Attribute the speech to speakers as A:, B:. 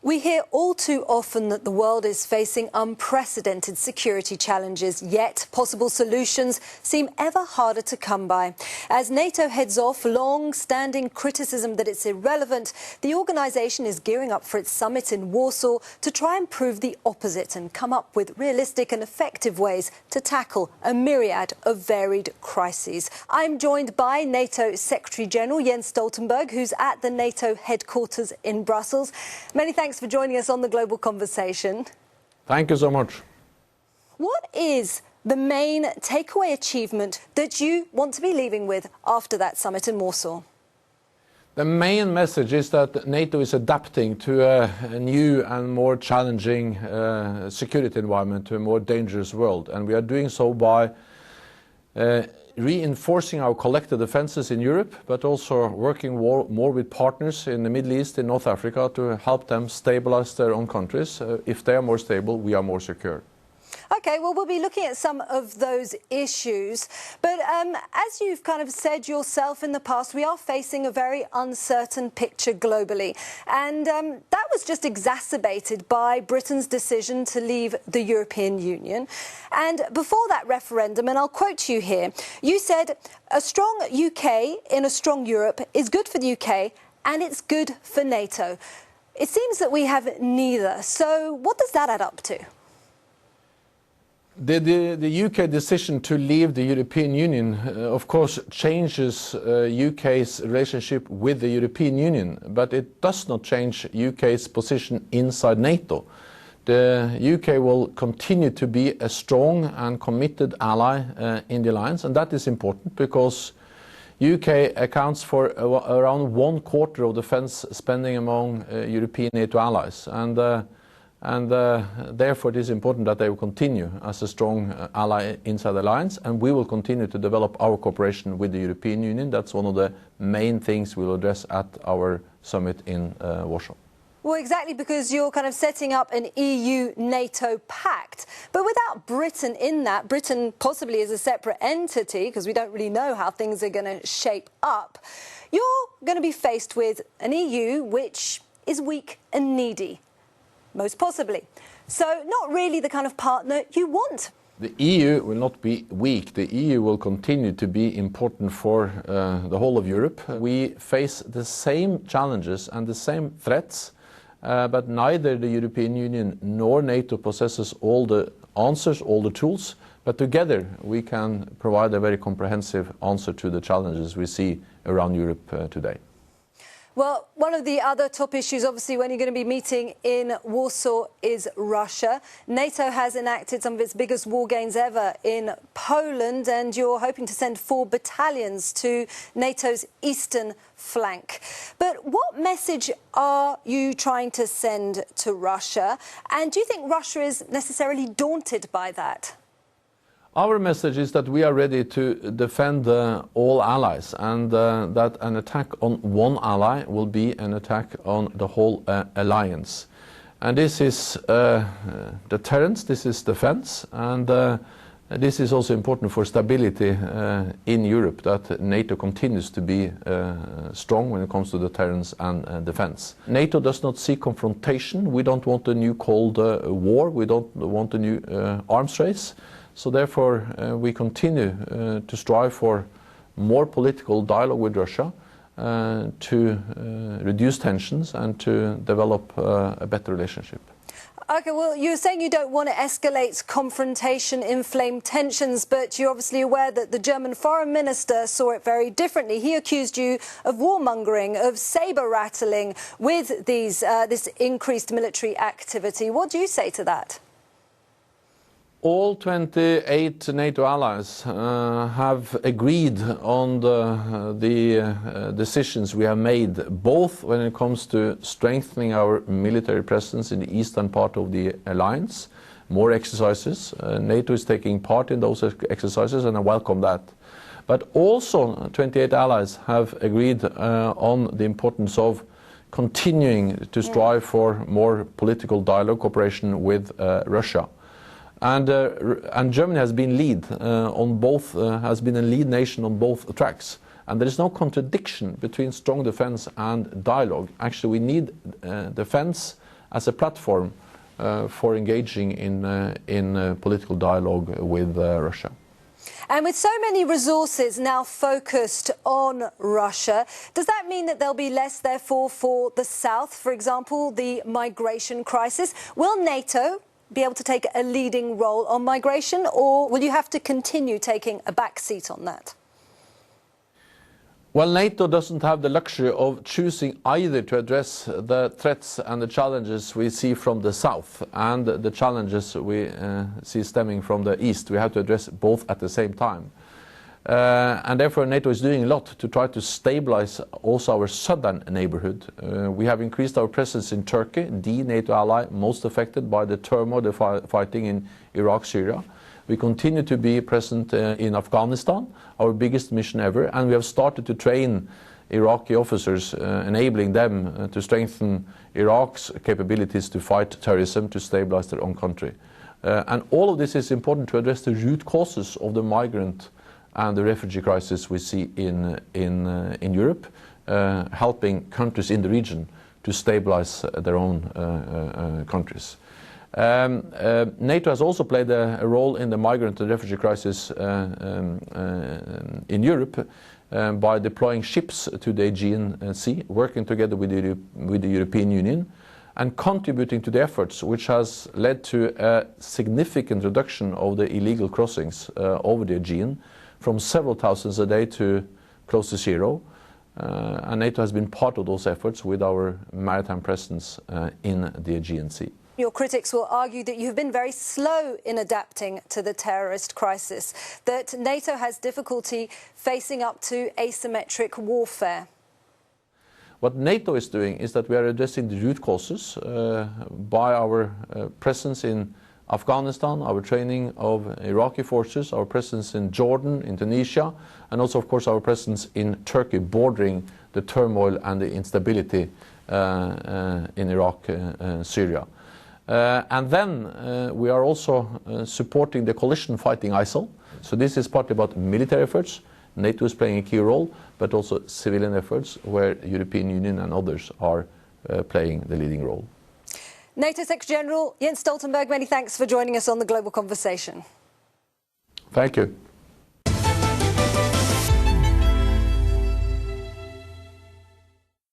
A: We hear all too often that the world is facing unprecedented security challenges, yet possible solutions seem ever harder to come by. As NATO heads off long-standing criticism that it's irrelevant, the organisation is gearing up for its summit in Warsaw to try and prove the opposite and come up with realistic and effective ways to tackle a myriad of varied crises. I'm joined by NATO Secretary-General Jens Stoltenberg, who's at the NATO headquarters in Brussels. Many thanks for joining us on the Global Conversation.
B: Thank you so much.
A: What is the main takeaway achievement that you want to be leaving with after that summit in Warsaw?
B: The main message is that NATO is adapting to a new and more challenging security environment, to a more dangerous world. And we are doing so by reinforcing our collective defences in Europe, but also working more with partners in the Middle East, in North Africa, to help them stabilise their own countries. If they are more stable, we are more secure.
A: OK, well, we'll be looking at some of those issues. But as you've kind of said yourself in the past, we are facing a very uncertain picture globally. And that was just exacerbated by Britain's decision to leave the European Union. And before that referendum, and I'll quote you here, you said, "A strong UK in a strong Europe is good for the UK and it's good for NATO." It seems that we have neither. So what does that add up to?
B: The UK decision to leave the European Union, of course, changes UK's relationship with the European Union, but it does not change UK's position inside NATO. The UK will continue to be a strong and committed ally in the alliance, and that is important because UK accounts for around 1/4 of defence spending among European NATO allies. And therefore it is important that they will continue as a strong ally inside the alliance, and we will continue to develop our cooperation with the European Union. That's one of the main things we will address at our summit in Warsaw.
A: Well, exactly, because you're kind of setting up an EU-NATO pact. But without Britain in that, Britain possibly is a separate entity, because we don't really know how things are going to shape up, you're going to be faced with an EU which is weak and needy. Most possibly. So not really the kind of partner you want.
B: The EU will not be weak. The EU will continue to be important for the whole of Europe. We face the same challenges and the same threats, but neither the European Union nor NATO possesses all the answers, all the tools, but together we can provide a very comprehensive answer to the challenges we see around Europe today.
A: Well, one of the other top issues, obviously, when you're going to be meeting in Warsaw is Russia. NATO has enacted some of its biggest war gains ever in Poland, and you're hoping to send 4 battalions to NATO's eastern flank. But what message are you trying to send to Russia? And do you think Russia is necessarily daunted by that?
B: Our message is that we are ready to defend all allies, and that an attack on one ally will be an attack on the whole alliance. And this is deterrence, this is defense, and this is also important for stability in Europe, that NATO continues to be strong when it comes to deterrence and defense. NATO does not seek confrontation. We don't want a new Cold War. We don't want a new arms race. So therefore, we continue to strive for more political dialogue with Russia to reduce tensions and to develop a better relationship.
A: OK, well, you're saying you don't want to escalate confrontation, inflame tensions, but you're obviously aware that the German foreign minister saw it very differently. He accused you of warmongering, of sabre-rattling with this increased military activity. What do you say to that?
B: All 28 NATO allies have agreed on the decisions we have made, both when it comes to strengthening our military presence in the eastern part of the alliance, more exercises. NATO is taking part in those exercises, and I welcome that. But also 28 allies have agreed on the importance of continuing to strive for more political dialogue cooperation with Russia. And Germany has been has been a lead nation on both tracks. And there is no contradiction between strong defense and dialogue. Actually, we need defense as a platform for engaging in political dialogue with Russia.
A: And with so many resources now focused on Russia, does that mean that there'll be less, therefore, for the south, for example, the migration crisis? Will NATO be able to take a leading role on migration, or will you have to continue taking a back seat on that?
B: Well, NATO doesn't have the luxury of choosing either to address the threats and the challenges we see from the south and the challenges we see stemming from the east. We have to address both at the same time. And therefore NATO is doing a lot to try to stabilize also our southern neighborhood. We have increased our presence in Turkey, the NATO ally most affected by the turmoil, the fighting in Iraq, Syria. We continue to be present in Afghanistan, our biggest mission ever, and we have started to train Iraqi officers, enabling them to strengthen Iraq's capabilities to fight terrorism, to stabilize their own country. And all of this is important to address the root causes of the migrant and the refugee crisis we see in Europe, helping countries in the region to stabilize their own countries. NATO has also played a role in the migrant and refugee crisis in Europe by deploying ships to the Aegean Sea, working together with the European Union and contributing to the efforts which has led to a significant reduction of the illegal crossings over the Aegean from several thousands a day to close to zero. And NATO has been part of those efforts with our maritime presence in the Aegean Sea.
A: Your critics will argue that you have been very slow in adapting to the terrorist crisis, that NATO has difficulty facing up to asymmetric warfare.
B: What NATO is doing is that we are addressing the root causes by our presence in Afghanistan, our training of Iraqi forces, our presence in Jordan, in Tunisia, and also, of course, our presence in Turkey, bordering the turmoil and the instability in Iraq, Syria. And then we are also supporting the coalition fighting ISIL. So this is partly about military efforts. NATO is playing a key role, but also civilian efforts where the European Union and others are playing the leading role.
A: NATO Secretary General Jens Stoltenberg, many thanks for joining us on The Global Conversation.
B: Thank you.